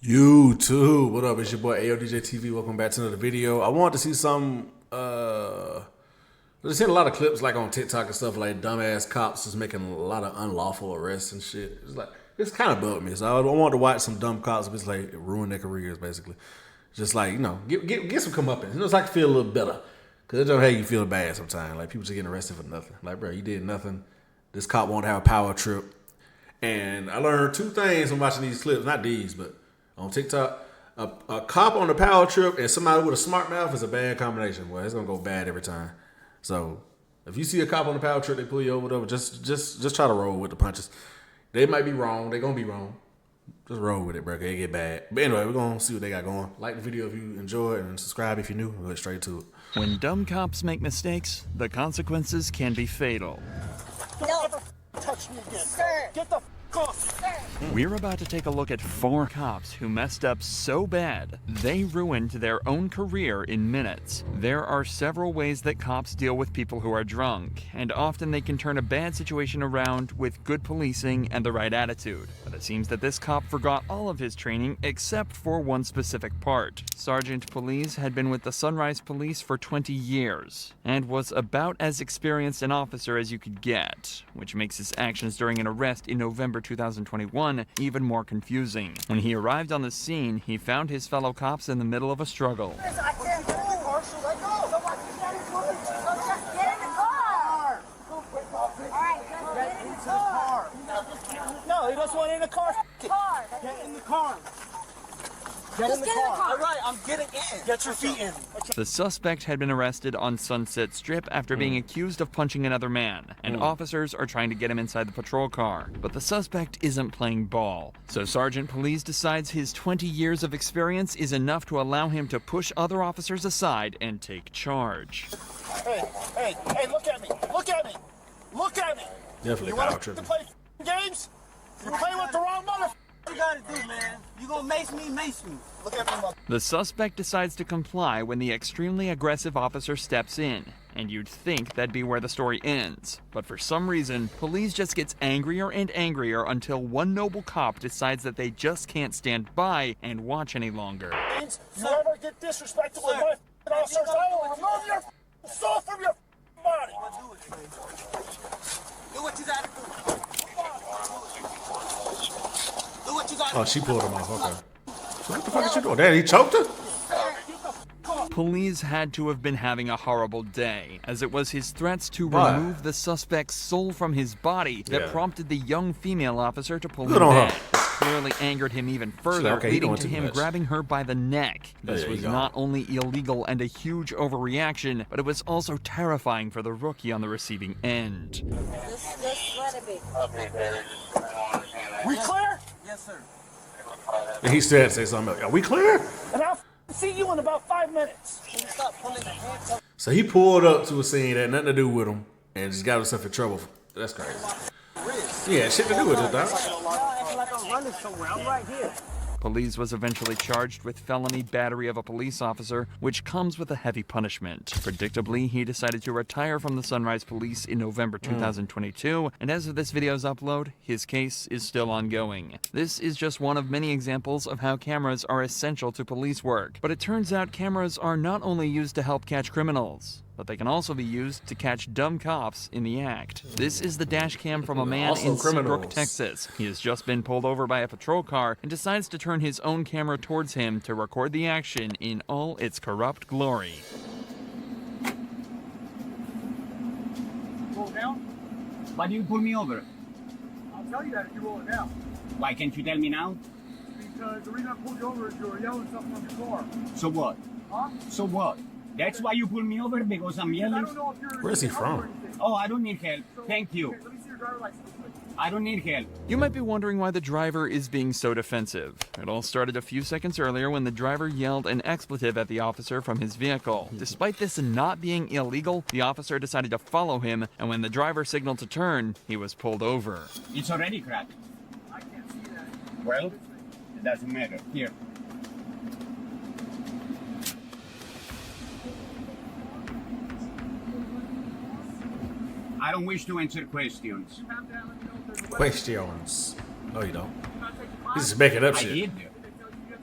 YouTube, what up? It's your boy ONI-DJtv. Welcome back to another video. I wanted to see some. I've seen a lot of clips like on TikTok and stuff, like dumbass cops just making a lot of unlawful arrests and shit. It's kind of bugged me. So I wanted to watch some dumb cops just like ruin their careers, basically. Just like, get some comeuppance. It's like to feel a little better, cause it don't have you feel bad sometimes. Like people just getting arrested for nothing. Like, bro, you did nothing. This cop won't have a power trip. And I learned two things from watching these clips. Not these, but on TikTok, a cop on a power trip and somebody with a smart mouth is a bad combination. Boy, it's gonna go bad every time. So if you see a cop on a power trip, they pull you over, whatever, just try to roll with the punches. They might be wrong. They're gonna be wrong. Just roll with it, bro. They get bad. But anyway, we're gonna see what they got going. Like the video if you enjoy it, and subscribe if you're new. We'll get straight to it. When dumb cops make mistakes, the consequences can be fatal. Don't ever touch me again. Sir. Get the off. Sir. We're about to take a look at 4 cops who messed up so bad, they ruined their own career in minutes. There are several ways that cops deal with people who are drunk, and often they can turn a bad situation around with good policing and the right attitude. But it seems that this cop forgot all of his training except for one specific part. Sergeant Police had been with the Sunrise Police for 20 years, and was about as experienced an officer as you could get, which makes his actions during an arrest in November 2021 even more confusing. When he arrived on the scene, he found his fellow cops in the middle of a struggle. No, he doesn't want in the car. Get in the car. Get in the car. All right, I'm getting in. Get your feet in. The suspect had been arrested on Sunset Strip after being accused of punching another man, and officers are trying to get him inside the patrol car. But the suspect isn't playing ball, so Sergeant Police decides his 20 years of experience is enough to allow him to push other officers aside and take charge. Hey, look at me. Look at me. Look at me. Definitely You power want to tripping. play games? You play with the wrong mother. What you gotta do, man? You gonna mace me, mace me. Look at me, mother. The suspect decides to comply when the extremely aggressive officer steps in, and you'd think that'd be where the story ends. But for some reason, police just gets angrier and angrier until one noble cop decides that they just can't stand by and watch any longer. You ever get disrespectful with my officers, I will remove your soul from your body. Do what you gotta do. Do what you gotta do. Oh, she pulled him off. Okay. So what the fuck is she doing? Damn, he choked her? Police had to have been having a horrible day, as it was his threats to Why? remove the suspect's soul from his body that prompted the young female officer to pull Good him on back. her. Clearly angered him even further, Okay, he leading doing to too him much. grabbing her by the neck. This There you was go. not only illegal and a huge overreaction, but it was also terrifying for the rookie on the receiving end. Just let it be. We clear? Yes, sir. And he still had to say something else. Are we clear? And I'll see you in about 5 minutes. Can you stop pulling the hands up? So he pulled up to a scene that had nothing to do with him and just got himself in trouble. That's crazy. Yeah, shit to do with it, dog. Acting like I'm running somewhere. I'm right here. Police was eventually charged with felony battery of a police officer, which comes with a heavy punishment. Predictably, he decided to retire from the Sunrise Police in November 2022, and as of this video's upload, his case is still ongoing. This is just one of many examples of how cameras are essential to police work, but it turns out cameras are not only used to help catch criminals, but they can also be used to catch dumb cops in the act. This is the dash cam from a man Also in Seabrook, criminals. Texas. He has just been pulled over by a patrol car and decides to turn his own camera towards him to record the action in all its corrupt glory. Roll it down? Why do you pull me over? I'll tell you that if you roll it down. Why can't you tell me now? Because the reason I pulled you over is you were yelling something on your car. So what? Huh? So what? That's why you pull me over, because I'm I yelling? don't know if you're... Where's he in trouble from? or anything. Oh, I don't need help. So- Thank you. Okay, let me see your driver's license real quick. I don't need help. You might be wondering why the driver is being so defensive. It all started a few seconds earlier when the driver yelled an expletive at the officer from his vehicle. Despite this not being illegal, the officer decided to follow him, and when the driver signaled to turn, he was pulled over. It's already cracked. I can't see that. Well, it doesn't matter. Here. I don't wish to answer questions. You have to let me know if there's a weapon. Questions. No, you don't. You're not taking my... He's just making up I shit. did. They tell you you have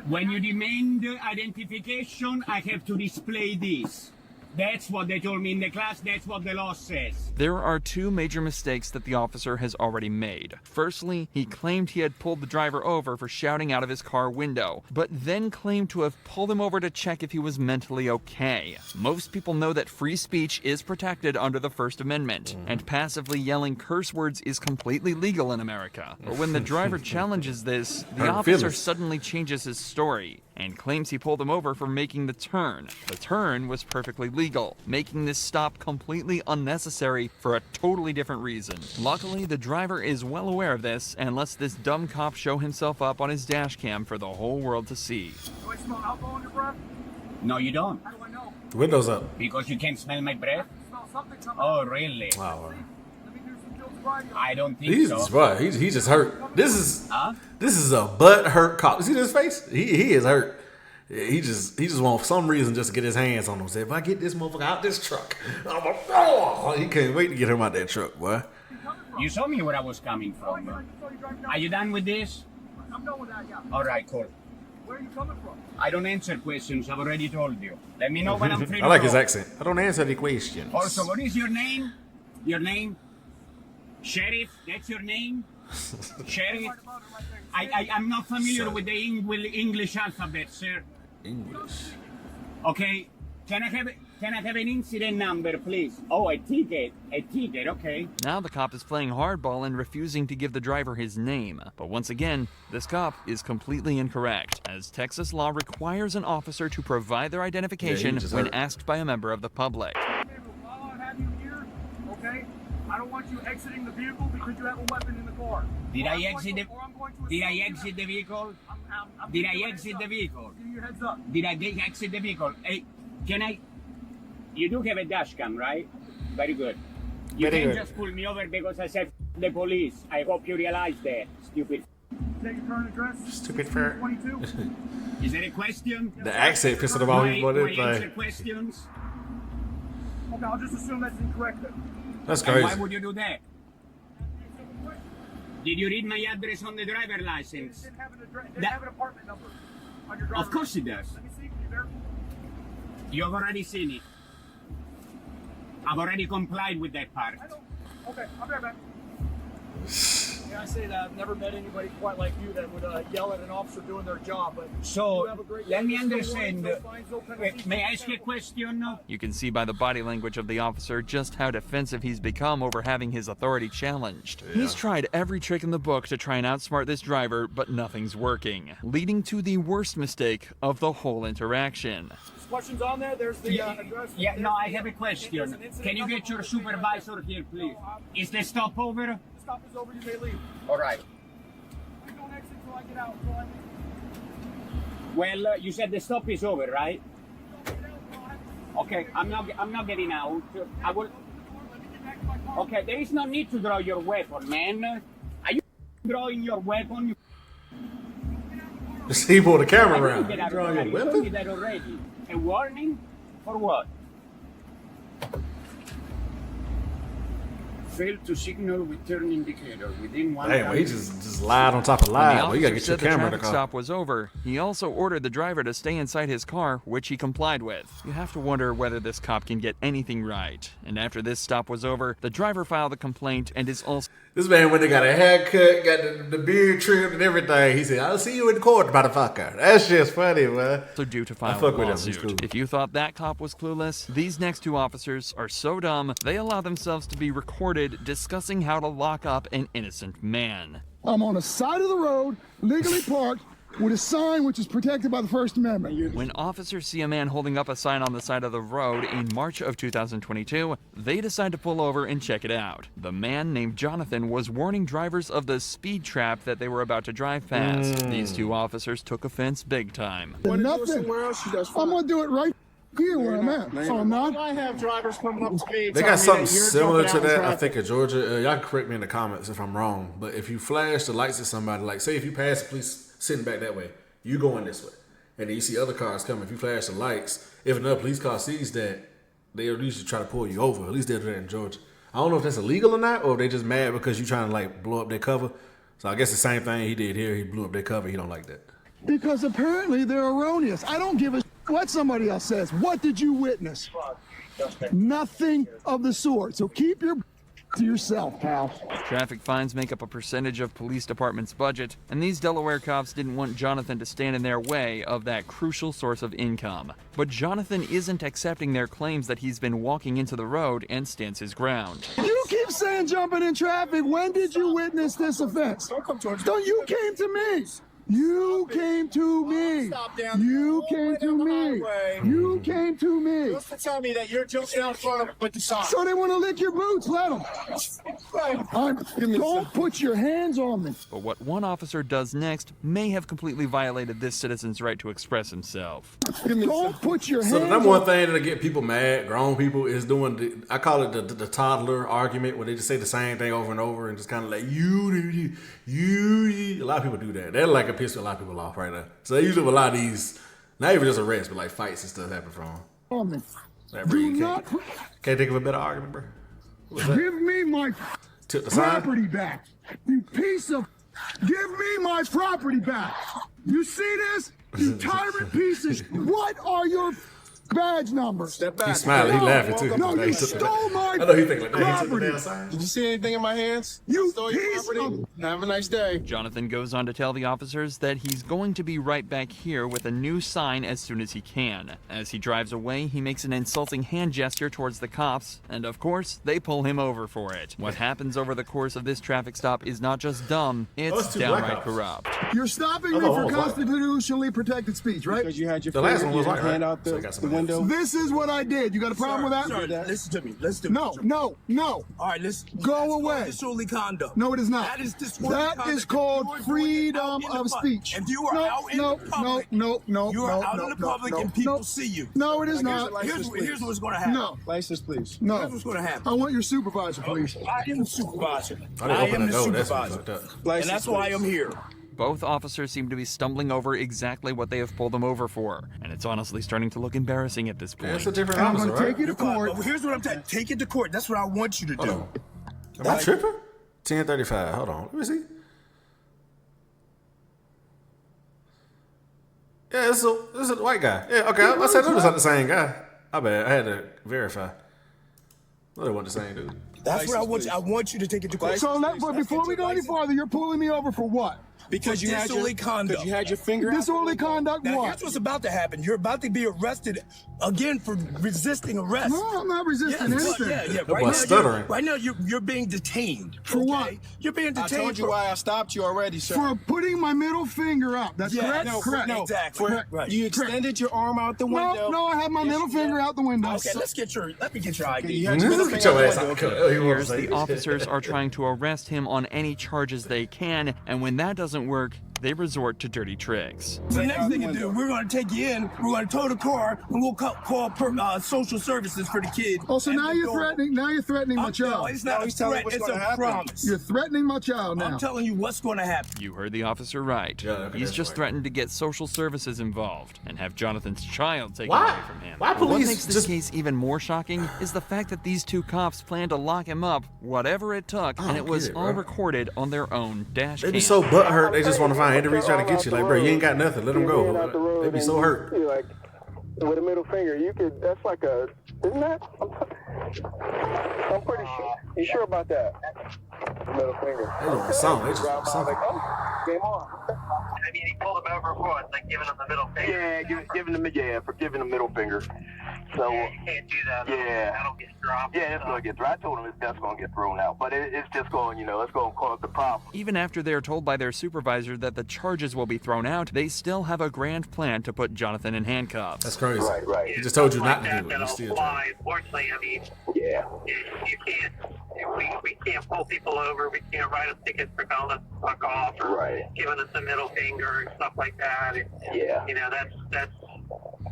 When you demand identification, I have to display this. That's what they told me in the class. That's what the law says. There are two major mistakes that the officer has already made. Firstly, he claimed he had pulled the driver over for shouting out of his car window, but then claimed to have pulled him over to check if he was mentally okay. Most people know that free speech is protected under the First Amendment, and passively yelling curse words is completely legal in America. But when the driver challenges this, the officer suddenly changes his story and claims he pulled him over for making the turn. The turn was perfectly legal, making this stop completely unnecessary for a totally different reason. Luckily, the driver is well aware of this and lets this dumb cop show himself up on his dash cam for the whole world to see. Do I smell alcohol in your breath? No, you don't. How do I know? The windows up. Because you can't smell my breath? I smell something coming Oh, out. really? Wow. Let me do some field sobriety. I don't think He's so. bro, he just hurt. This is a butt hurt cop. See this face? He is hurt. He just want for some reason just to get his hands on him. Say, if I get this motherfucker out this truck, he can't wait to get him out that truck, boy. You saw me where I was coming from. Are you done with this? I'm done with that, yeah. All right, cool. Where are you coming from? I don't answer questions. I've already told you. Let me know when I'm free I like to his go. accent. I don't answer the questions. Also, what is your name? Your name? Sheriff? That's your name? Sheriff? I'm not familiar with the English alphabet, sir. English. Okay. Can I have an incident number, please? Oh, a ticket. A ticket, okay. Now the cop is playing hardball and refusing to give the driver his name. But once again, this cop is completely incorrect, as Texas law requires an officer to provide their identification when asked by a member of the public. While I have you here, okay, I don't want you exiting the vehicle because you have a weapon in the car. Did I exit the vehicle? Did I exit the vehicle? Give me your heads up. Did I exit the vehicle? Hey, can I? You do have a dash cam, right? Very good. You Very can't good. just pull me over because I said the police. I hope you realize that, stupid. Take your current address. Stupid fur. 22. Is there a question? The accent pissing him off. Do I answer Like, questions? Okay, I'll just assume that's incorrect then. that's And why crazy. would you do that? Did you read my address on the driver license? Didn't have an address. Didn't have an apartment number on your driver's Of course it does. license. Let me see. Can you verify? You've already seen it. I've already complied with that part. I don't. Okay, I'll be right back. Yeah, I say that. I've never met anybody quite like you that would yell at an officer doing their job. But So, you have a great let me day. There's no understand. warnings, no fines, no penalties. May I ask you a question? You can see by the body language of the officer just how defensive he's become over having his authority challenged. He's tried every trick in the book to try and outsmart this driver, but nothing's working, leading to the worst mistake of the whole interaction. Questions on there? There's the address. Yeah, no, I have a There's question. an incident Can you number get your on the supervisor here, please? Is the stop over? The stop is over. You may leave. All right. I don't exit until I get out. So I Well, you said the stop is over, right? don't get out. So I have to Okay, I'm not getting out. I will. open the door. Let me get back to my car. Okay, there is no need to draw your weapon, man. Are you drawing your weapon? Just he pulled the camera I around. didn't get out Drawing of your that. You told me weapon? that already. A warning? For what? Failed to signal with turn indicator within 1 Damn, he just lied on top of When lies. the Well, you officer gotta get your said the camera in the traffic car. stop was over, he also ordered the driver to stay inside his car, which he complied with. You have to wonder whether this cop can get anything right. And after this stop was over, the driver filed a complaint and is also This man went and got a haircut, got the beard trimmed and everything. He said, "I'll see you in court, motherfucker." That's just funny, man. due to file a fuck with him. He's lawsuit. cool. If you thought that cop was clueless, these next two officers are so dumb, they allow themselves to be recorded discussing how to lock up an innocent man. I'm on the side of the road, legally parked, with a sign which is protected by the First Amendment. When officers see a man holding up a sign on the side of the road in March of 2022, they decide to pull over and check it out. The man named Jonathan was warning drivers of the speed trap that they were about to drive past. These two officers took offense big time. Nothing. I'm gonna do it right here where I'm at. So I'm not. I have drivers coming up to me. They got something similar to that, I think, in Georgia. Y'all can correct me in the comments if I'm wrong. But if you flash the lights at somebody, like say if you pass the police sitting back that way, you going this way, and then you see other cars coming. If you flash the lights, if another police car sees that, they'll usually try to pull you over. At least they'll do that in Georgia. I don't know if that's illegal or not, or if they just mad because you trying to like blow up their cover. So I guess the same thing he did here. He blew up their cover. He don't like that. Because apparently they're erroneous. I don't give a what somebody else says. What did you witness? Nothing of the sort. So keep your to yourself, pal. Traffic fines make up a percentage of police department's budget, and these Delaware cops didn't want Jonathan to stand in their way of that crucial source of income. But Jonathan isn't accepting their claims that he's been walking into the road and stands his ground. You keep saying jumping in traffic. When did you witness this offense? Don't you came to me. You came to me. You came to me. You came to me. Just to tell me that you're jumping out front with the sign. So they want to lick your boots. Let them. Don't put your hands on me. But what one officer does next may have completely violated this citizen's right to express himself. Don't put your hands So the number one thing that'll get people mad, grown people, is doing I call it the toddler argument, where they just say the same thing over and over and just kind of like you. A lot of people do that. They're like a piss a lot of people off right now. So they usually have a lot of these, not even just arrests, but like fights and stuff happen from. Like, bro, you can't think of a better argument, bro. Give me my property back. You piece of. Give me my property back. You see this? You tyrant pieces. What are your badge numbers? Step back. He's smiling. He laughing too. No, you stole my I know he think like that. property. Did you see anything in my hands? You Stole your piece property? of. Have a nice day. Jonathan goes on to tell the officers that he's going to be right back here with a new sign as soon as he can. As he drives away, he makes an insulting hand gesture towards the cops, and of course, they pull him over for it. What happens over the course of this traffic stop is not just dumb, it's downright corrupt. You're stopping me for constitutionally protected speech, right? Because you had your The last one was like hand out so the window. This is what I did. You got a problem with that? Sir, listen to me. Let's do it. No. All right, let's Go away. Disorderly conduct. No, it is not. That is disorderly That conduct. is called You are doing it freedom out in the of public. speech. If you are out in the public, you are out in the public and people see you. No, it is not. Here's what's going to happen. No. License, please. No. Here's what's going to happen. I want your supervisor, please. I am the supervisor. I didn't open am the the door. That's supervisor. fucked up. And License, that's why I'm here. Both officers seem to be stumbling over exactly what they have pulled them over for, and it's honestly starting to look embarrassing at this point. That's a different I'm officer, going to right? take you to court. But here's what I'm saying. Take it to court. That's what I want you to do. Hold on. Am I tripping? 10:35. Hold on. Let me see. Yeah, this is a white guy. Yeah, okay. I said it was not the same guy. I bet I had to verify. No, it wasn't the same dude. That's what I want you. I want you to take it to court. So but before we go any farther, you're pulling me over for what? Because you had disorderly conduct. Because you had your finger out. Disorderly conduct Now, what? here's what's about to happen. You're about to be arrested again for resisting arrest. No, I'm not resisting anything. Yeah. boy's stuttering. Right now, you're being detained. For what? You're being I detained. told you why I stopped you already, sir. For putting my middle finger up. That's Yeah, correct? no, Correct. no. Exactly. For, Right. You extended your arm out the window. No, I have my middle finger out the window. Okay, let me get your ID. You had your middle Get finger your out ass the out. window. He Here's won't the say officers are trying to arrest him on any charges they can, and when that doesn't work, they resort to dirty tricks. So the next thing you do, we're going to take you in, we're going to tow the car, and we'll call social services for the kid. Oh, so now you're threatening. Now you're threatening my No, child. it's not No, a he's telling threat, what's it's gonna a happen. promise. You're threatening my child now. I'm telling you what's going to happen. You heard the officer right. Yeah, okay, He's that's just right. threatened to get social services involved and have Jonathan's child taken Why? away from him. Why But what police makes this just- case even more shocking is the fact that these two cops planned to lock him up, whatever it took, and don't it was get it, all bro. recorded on their own dash They cam. be so butthurt. They just want to find any reason trying to get you. Like, bro, you ain't got nothing. Let them go. They be so hurt. You like with a middle finger, you could. That's like a. Isn't that? I'm pretty sure. You sure about that? Middle finger. They want something. They just want something. Game on. I mean, he pulled him over for what? Like giving him the middle finger? Yeah, for giving the middle finger. So Yeah, you can't do that. Yeah. That'll get dropped. yeah, it's gonna get. I told him that's gonna get thrown out, but it's just going. It's gonna cause the problem. Even after they're told by their supervisor that the charges will be thrown out, they still have a grand plan to put Jonathan in handcuffs. That's crazy. Right. He just told you Stuff not like to do it. You that'll still fly. try. Unfortunately, I mean, Yeah. you can't. We can't pull people over. We can't write them tickets for telling us to fuck off or Right. giving us a middle finger and stuff like that. And, Yeah. That's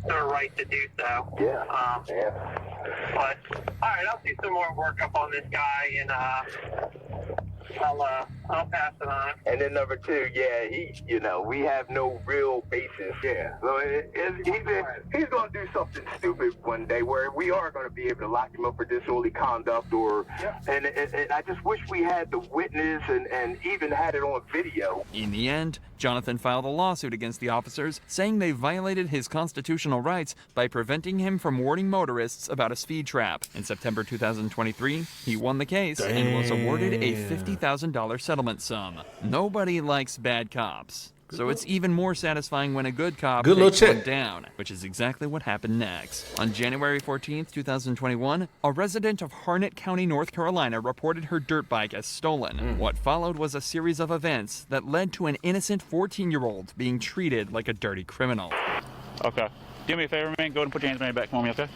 their right to do so. Yeah. But all right, I'll do some more work up on this guy, and I'll I'll pass it on. And then number 2, yeah, we have no real basis. Yeah, so he's going to do something stupid one day where we are going to be able to lock him up for disorderly conduct, and I just wish we had the witness and even had it on video. In the end, Jonathan filed a lawsuit against the officers, saying they violated his constitutional rights by preventing him from warning motorists about a speed trap. In September 2023, he won the case and was awarded a $50,000 settlement sum. Nobody likes bad cops, so it's even more satisfying when a good cop takes one down, which is exactly what happened next. On January 14th, 2021, a resident of Harnett County, North Carolina reported her dirt bike as stolen. What followed was a series of events that led to an innocent 14-year-old being treated like a dirty criminal. Okay. Do me a favor, man. Go ahead and put your hands behind your back for me, okay?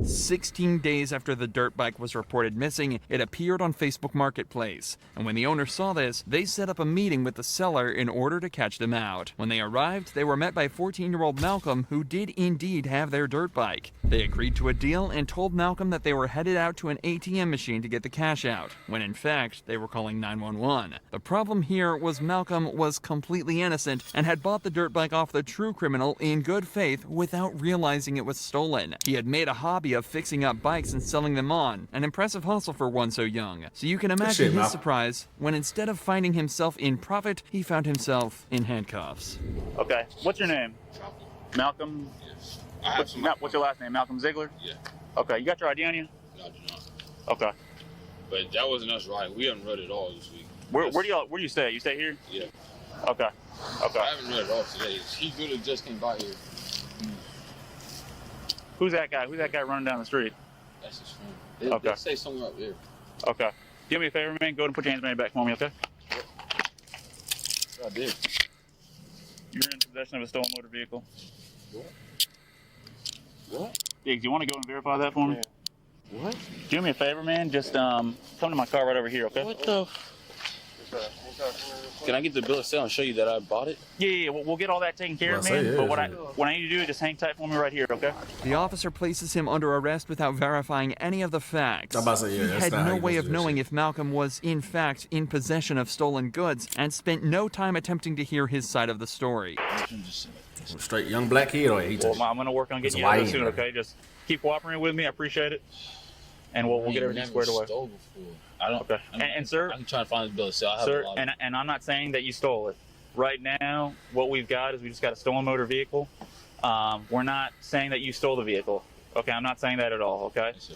16 days after the dirt bike was reported missing, it appeared on Facebook Marketplace. And when the owner saw this, they set up a meeting with the seller in order to catch them out. When they arrived, they were met by 14-year-old Malcolm, who did indeed have their dirt bike. They agreed to a deal and told Malcolm that they were headed out to an ATM machine to get the cash out, when in fact, they were calling 911. The problem here was Malcolm was completely innocent and had bought the dirt bike off the true criminal in good faith without realizing it was stolen. He had made a hobby of fixing up bikes and selling them on, an impressive hustle for one so young. So you can imagine his surprise when instead of finding himself in profit, he found himself in handcuffs. Okay, what's your name? Malcolm? What's your last name? Malcolm Ziegler? Yeah. Okay, you got your ID on you? No, I do not. Okay. But that wasn't us riding. We haven't rode it all this week. Where do you stay? You stay here? Yeah. Okay. Okay. I haven't rode it all today. He literally just came by here. Who's that guy? Who's that guy running down the street? That's his friend. They stay somewhere up there. Okay. Do me a favor, man. Go ahead and put your hands behind your back for me, okay? I did. You're in possession of a stolen motor vehicle. What? Yeah, do you want to go and verify that for me? Yeah. What? Do me a favor, man. Just come to my car right over here, okay? What the? Can I get the bill of sale and show you that I bought it? Yeah, we'll get all that taken care of, man. But what I need to do is just hang tight for me right here, okay? The officer places him under arrest without verifying any of the facts. I'm about to say, he had no way of knowing if Malcolm was, in fact, in possession of stolen goods, and spent no time attempting to hear his side of the story. Straight young black kid, or well, I'm going to work on getting you out soon, okay? Just keep cooperating with me. I appreciate it. And we'll get everything squared away. I don't. Okay. And sir, I can try to find the bill of sale. Sir, and I'm not saying that you stole it. Right now, what we've got is we just got a stolen motor vehicle. We're not saying that you stole the vehicle. Okay, I'm not saying that at all. Okay. Yes, sir.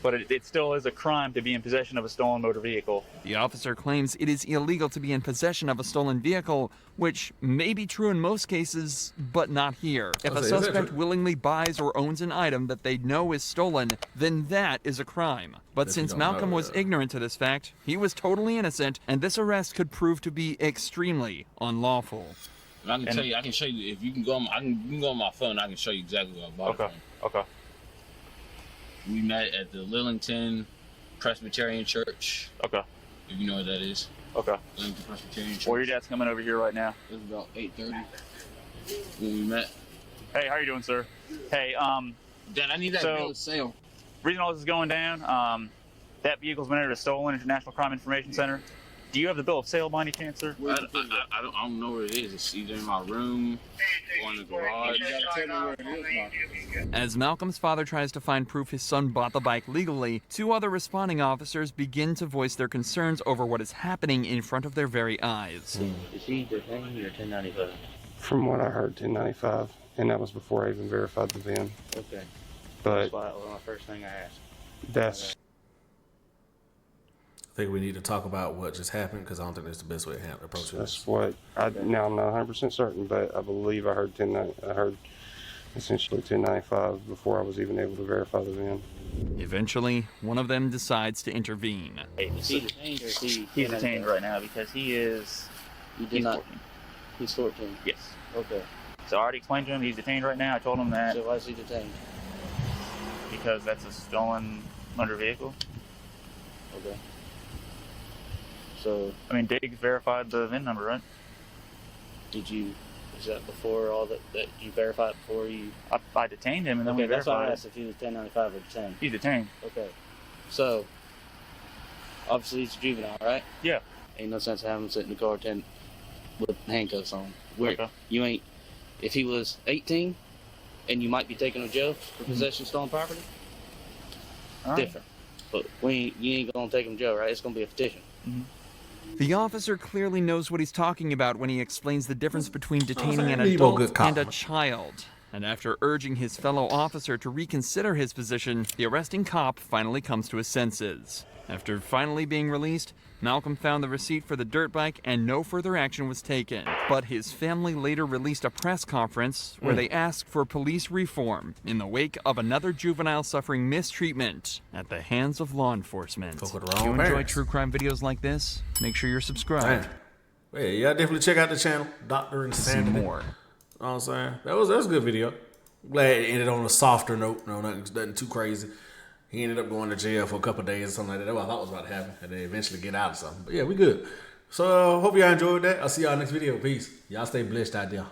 But it still is a crime to be in possession of a stolen motor vehicle. The officer claims it is illegal to be in possession of a stolen vehicle, which may be true in most cases, but not here. If a suspect willingly buys or owns an item that they know is stolen, then that is a crime. But since Malcolm was ignorant to this fact, he was totally innocent, and this arrest could prove to be extremely unlawful. And I can tell you, I can show you, if you can go on, you can go on my phone, I can show you exactly what I bought it from. Okay. We met at the Lillington Presbyterian Church. Okay. If you know where that is. Okay. Lillington Presbyterian Church. Well, your dad's coming over here right now. It was about 8:30 when we met. Hey, how you doing, sir? Hey, Dad, I need that bill of sale. Reason all this is going down, that vehicle's been entered as stolen into National Crime Information Center. Do you have the bill of sale by any chance, sir? I don't know where it is. It's either in my room or in the garage. You gotta tell me where it is. As Malcolm's father tries to find proof his son bought the bike legally, two other responding officers begin to voice their concerns over what is happening in front of their very eyes. Is he detained or 1095? From what I heard, 1095, and that was before I even verified the VIN. Okay. But that's my first thing I asked. That's. I think we need to talk about what just happened because I don't think that's the best way to approach it. That's what now I'm not 100% certain, but I believe I heard essentially 1095 before I was even able to verify the VIN. Eventually, one of them decides to intervene. Hey, is he detained or is he? He's detained right now because he is. He's 14. He's 14. Yes. Okay. So I already explained to him he's detained right now. I told him that. So why is he detained? Because that's a stolen motor vehicle. Okay. So, I mean, Diggs verified the VIN number, right? Is that before all that you verified before you? I detained him and then we verified. That's why I asked if he was 1095 or detained. He's detained. Okay. So, obviously he's a juvenile, right? Yeah. Ain't no sense having him sit in the car with handcuffs on. Okay. You ain't. If he was 18, and you might be taking him to jail for possession of stolen property, different. But you ain't gonna take him to jail, right? It's gonna be a petition. The officer clearly knows what he's talking about when he explains the difference between detaining an adult and a child. And after urging his fellow officer to reconsider his position, the arresting cop finally comes to his senses. After finally being released, Malcolm found the receipt for the dirt bike and no further action was taken. But his family later released a press conference where they asked for police reform in the wake of another juvenile suffering mistreatment at the hands of law enforcement. If you enjoy true crime videos like this, make sure you're subscribed. Yeah, y'all definitely check out the channel, Dr. Insanity. See more. You know what I'm saying? That was a good video. Glad it ended on a softer note. No, nothing too crazy. He ended up going to jail for a couple of days or something like that. That's what I thought was about to happen. And then eventually get out or something. But yeah, we good. So hope y'all enjoyed that. I'll see y'all next video. Peace. Y'all stay blessed out there.